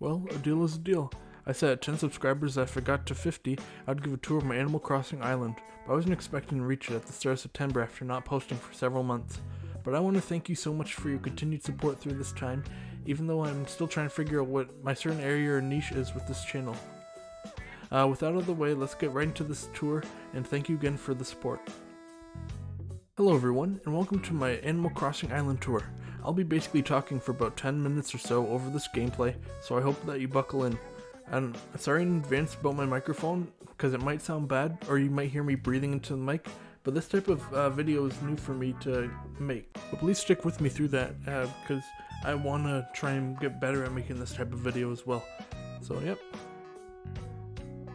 Well, a deal is a deal. I said at 10 subscribers if I got to 50, I'd give a tour of my Animal Crossing island, but I wasn't expecting to reach it at the start of September after not posting for several months. But I want to thank you so much for your continued support through this time, even though I'm still trying to figure out what my certain area or niche is with this channel. With that out of the way, let's get right into this tour, and thank you again for the support. Hello everyone, and welcome to my Animal Crossing Island tour. I'll be basically talking for about 10 minutes or so over this gameplay, so I hope that you buckle in. And sorry in advance about my microphone, because it might sound bad, or you might hear me breathing into the mic, but this type of video is new for me to make. But please stick with me through that, because I want to try and get better at making this type of video as well. So yep.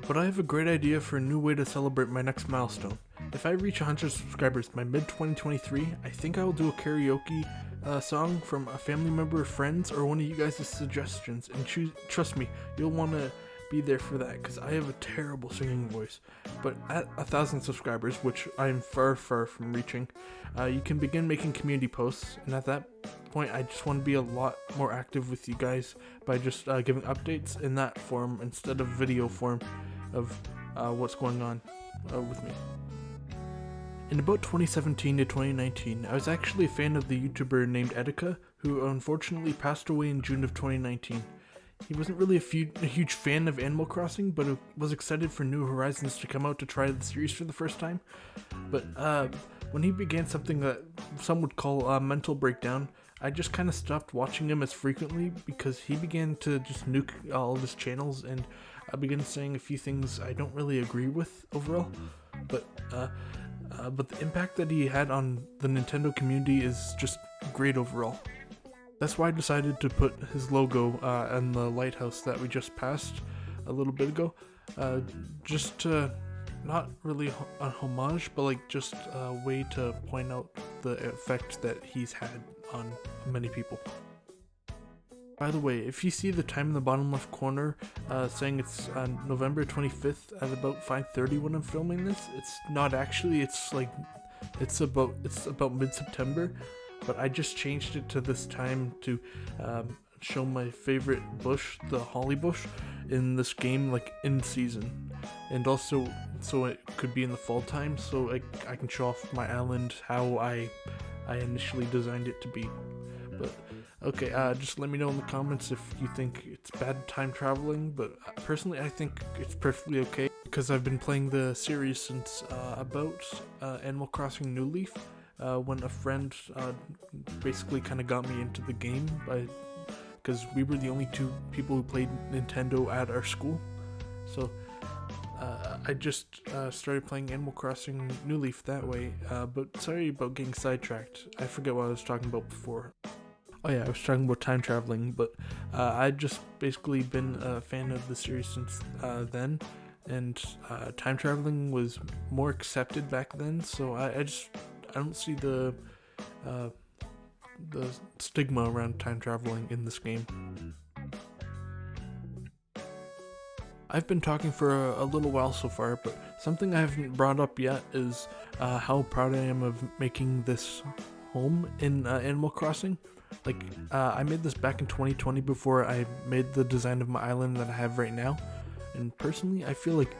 But I have a great idea for a new way to celebrate my next milestone. If I reach 100 subscribers by mid-2023, I think I will do a karaoke song from a family member or friends or one of you guys' suggestions, and trust me, you'll want to be there for that because I have a terrible singing voice. But at 1,000 subscribers, which I am far from reaching, you can begin making community posts, and at that point I just want to be a lot more active with you guys by just giving updates in that form instead of video form of what's going on with me. In about 2017 to 2019, I was actually a fan of the YouTuber named Etika, who unfortunately passed away in June of 2019. He wasn't really a huge fan of Animal Crossing, but was excited for New Horizons to come out to try the series for the first time. But when he began something that some would call a mental breakdown, I just kind of stopped watching him as frequently because he began to just nuke all of his channels, and I began saying a few things I don't really agree with overall. But the impact that he had on the Nintendo community is just great overall. That's why I decided to put his logo on the lighthouse that we just passed a little bit ago, just to not really a homage, but like just a way to point out the effect that he's had on many people. By the way, if you see the time in the bottom left corner saying it's November 25th at about 5:30 when I'm filming this, it's not actually. It's about mid-September, but I just changed it to this time to show my favorite bush, the holly bush, in this game, like in season, and also so it could be in the fall time, so I can show off my island how I initially designed it to be. But okay, just let me know in the comments if you think it's bad time traveling, but personally I think it's perfectly okay because I've been playing the series since about Animal Crossing New Leaf, when a friend basically kind of got me into the game because we were the only two people who played Nintendo at our school. So I just started playing Animal Crossing New Leaf that way, but sorry about getting sidetracked. I forget what I was talking about before. Oh yeah, I was talking about time traveling, but I've just basically been a fan of the series since then, and time traveling was more accepted back then, so I don't see the stigma around time traveling in this game. I've been talking for a little while so far, but something I haven't brought up yet is how proud I am of making this home in Animal Crossing. Like, I made this back in 2020 before I made the design of my island that I have right now, and personally I feel like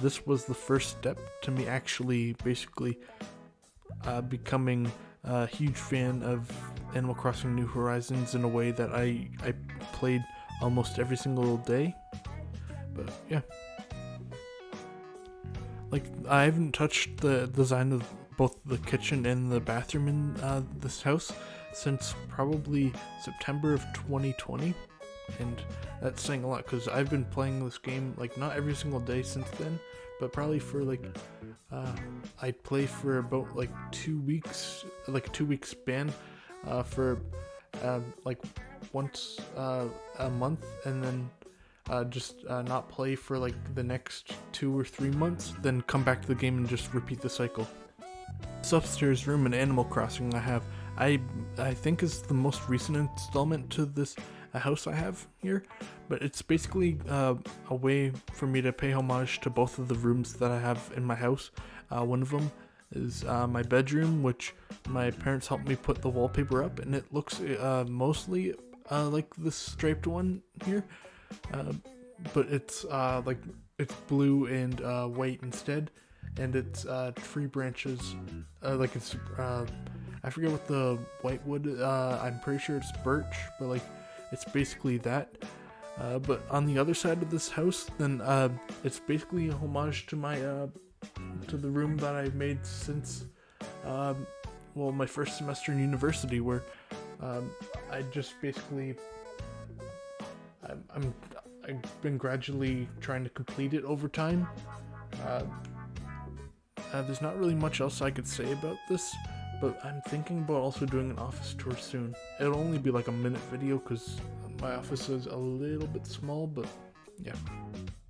this was the first step to me actually basically becoming a huge fan of Animal Crossing New Horizons in a way that I played almost every single day. But yeah, like I haven't touched the design of both the kitchen and the bathroom in this house since probably September of 2020, and that's saying a lot because I've been playing this game like not every single day since then, but probably for like I play for about like 2 weeks, like a 2-week span, for like once a month, and then just not play for like the next 2 or 3 months, then come back to the game and just repeat the cycle. This upstairs room in Animal Crossing I think is the most recent installment to this house I have here, but it's basically a way for me to pay homage to both of the rooms that I have in my house. One of them is my bedroom, which my parents helped me put the wallpaper up, and it looks mostly like this striped one here, but it's like it's blue and white instead, and it's tree branches, like it's I forget what the white wood. I'm pretty sure it's birch, but like it's basically that. But on the other side of this house, then it's basically a homage to my to the room that I've made since my first semester in university, where I just basically I've been gradually trying to complete it over time. There's not really much else I could say about this, but I'm thinking about also doing an office tour soon. It'll only be like a minute video because my office is a little bit small, but yeah.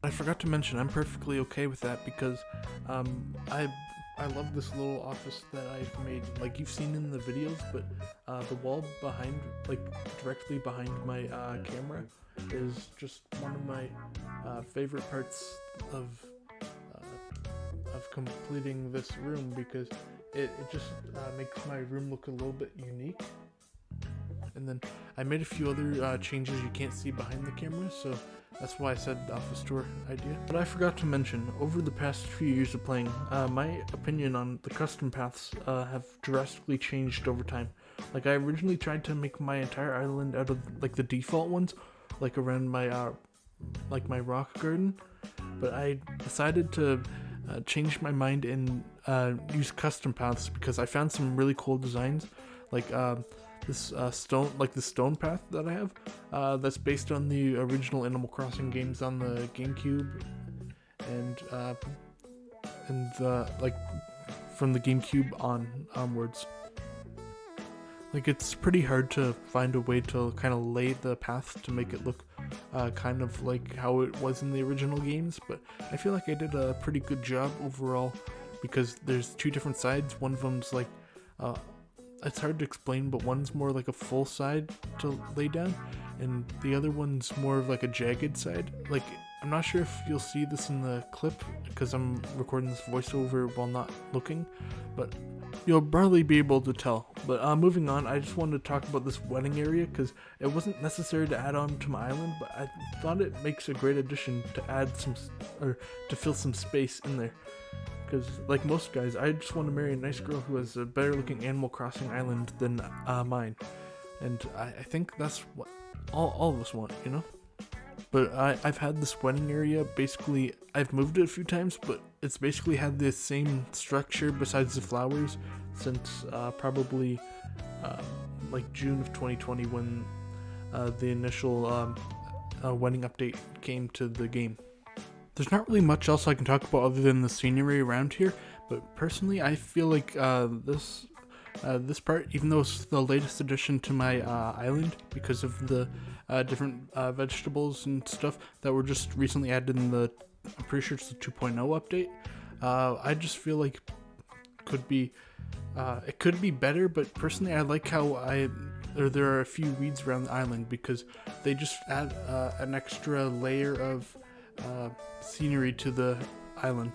I forgot to mention I'm perfectly okay with that because I love this little office that I've made, like you've seen in the videos, but the wall behind, like directly behind my camera, is just one of my favorite parts of completing this room, because it just makes my room look a little bit unique. And then I made a few other changes you can't see behind the camera, so that's why I said the office tour idea. But I forgot to mention, over the past few years of playing, my opinion on the custom paths have drastically changed over time. Like, I originally tried to make my entire island out of like the default ones, like around my like my rock garden, but I decided to change my mind and use custom paths because I found some really cool designs, like this stone path that I have, that's based on the original Animal Crossing games on the GameCube, and like from the GameCube onwards. Like, it's pretty hard to find a way to kind of lay the path to make it look kind of like how it was in the original games, but I feel like I did a pretty good job overall, because there's two different sides. One of them's like, it's hard to explain, but one's more like a full side to lay down, and the other one's more of like a jagged side. Like, I'm not sure if you'll see this in the clip, because I'm recording this voiceover while not looking, but you'll probably be able to tell. But moving on, I just wanted to talk about this wedding area, because it wasn't necessary to add on to my island, but I thought it makes a great addition to add some, or to fill some space in there. Because like most guys, I just want to marry a nice girl who has a better looking Animal Crossing island than mine. And I think that's what all of us want, you know? But I've had this wedding area, basically, I've moved it a few times, but it's basically had the same structure besides the flowers since probably like June of 2020, when the initial wedding update came to the game. There's not really much else I can talk about other than the scenery around here, but personally I feel like this part, even though it's the latest addition to my island because of the different vegetables and stuff that were just recently added in the, I'm pretty sure it's the 2.0 update, I just feel like it could be better, but personally I like how there are a few weeds around the island, because they just add an extra layer of scenery to the island.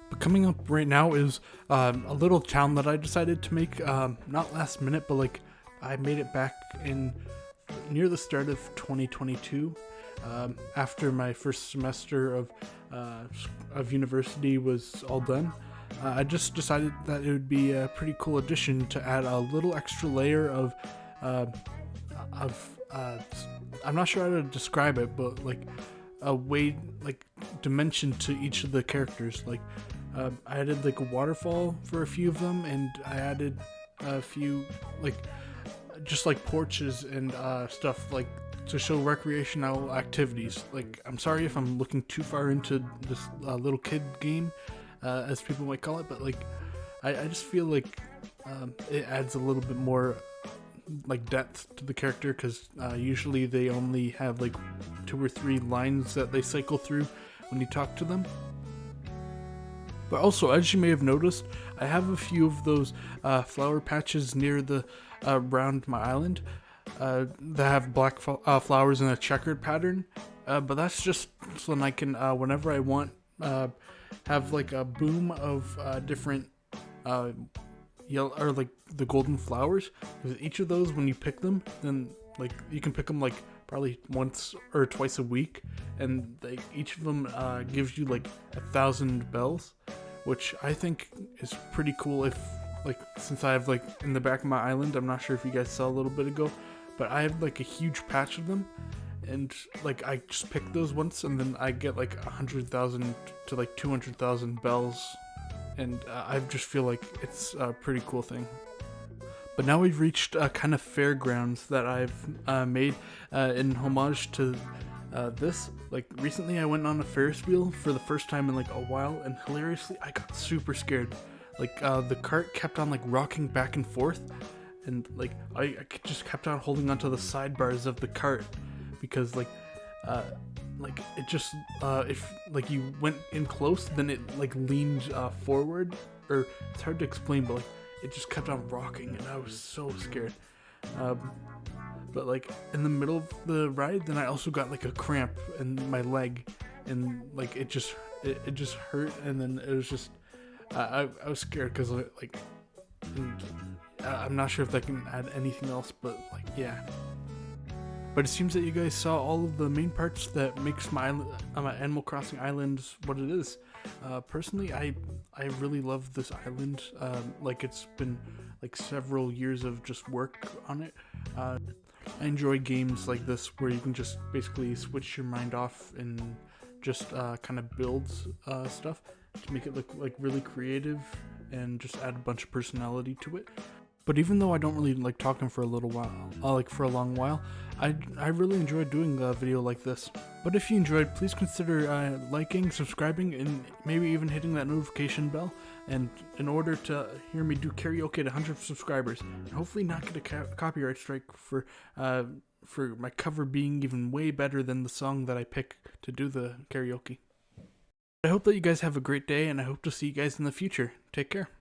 But coming up right now is a little town that I decided to make, not last minute, but like I made it back in near the start of 2022, after my first semester of university was all done. I just decided that it would be a pretty cool addition to add a little extra layer of I'm not sure how to describe it, but like a way, like dimension to each of the characters. Like I added like a waterfall for a few of them, and I added a few like just like porches and stuff, like to show recreational activities. Like, I'm sorry if I'm looking too far into this little kid game, as people might call it, but like I just feel like it adds a little bit more like depth to the character, because usually they only have like 2 or 3 lines that they cycle through when you talk to them. But also, as you may have noticed, I have a few of those flower patches near the around my island that have black flowers in a checkered pattern, but that's just so then I can whenever I want have like a boom of different yellow or like the golden flowers. Because each of those, when you pick them, then like you can pick them like probably once or twice a week, and each of them gives you like 1,000 bells, which I think is pretty cool. If like, since I have like in the back of my island, I'm not sure if you guys saw a little bit ago, but I have like a huge patch of them, and like I just pick those once, and then I get like 100,000 to like 200,000 bells, and I just feel like it's a pretty cool thing. But now we've reached a kind of fairgrounds that I've made in homage to this. Like recently I went on a Ferris wheel for the first time in like a while, and hilariously I got super scared. Like the cart kept on like rocking back and forth, and like I just kept on holding onto the sidebars of the cart, because like it just if like you went in close, then it like leaned forward, or it's hard to explain, but like it just kept on rocking, and I was so scared. But like in the middle of the ride, then I also got like a cramp in my leg, and like it just hurt, and then it was just I was scared because like I'm not sure if I can add anything else, but like yeah. But it seems that you guys saw all of the main parts that makes my Animal Crossing island what it is. Personally, I really love this island. Like it's been like several years of just work on it. I enjoy games like this where you can just basically switch your mind off and just kind of build stuff to make it look like really creative and just add a bunch of personality to it. But even though I don't really like talking for a little while, like for a long while, I really enjoy doing a video like this. But if you enjoyed, please consider liking, subscribing, and maybe even hitting that notification bell. And in order to hear me do karaoke at 100 subscribers, and hopefully not get a copyright strike for my cover being even way better than the song that I pick to do the karaoke. I hope that you guys have a great day, and I hope to see you guys in the future. Take care.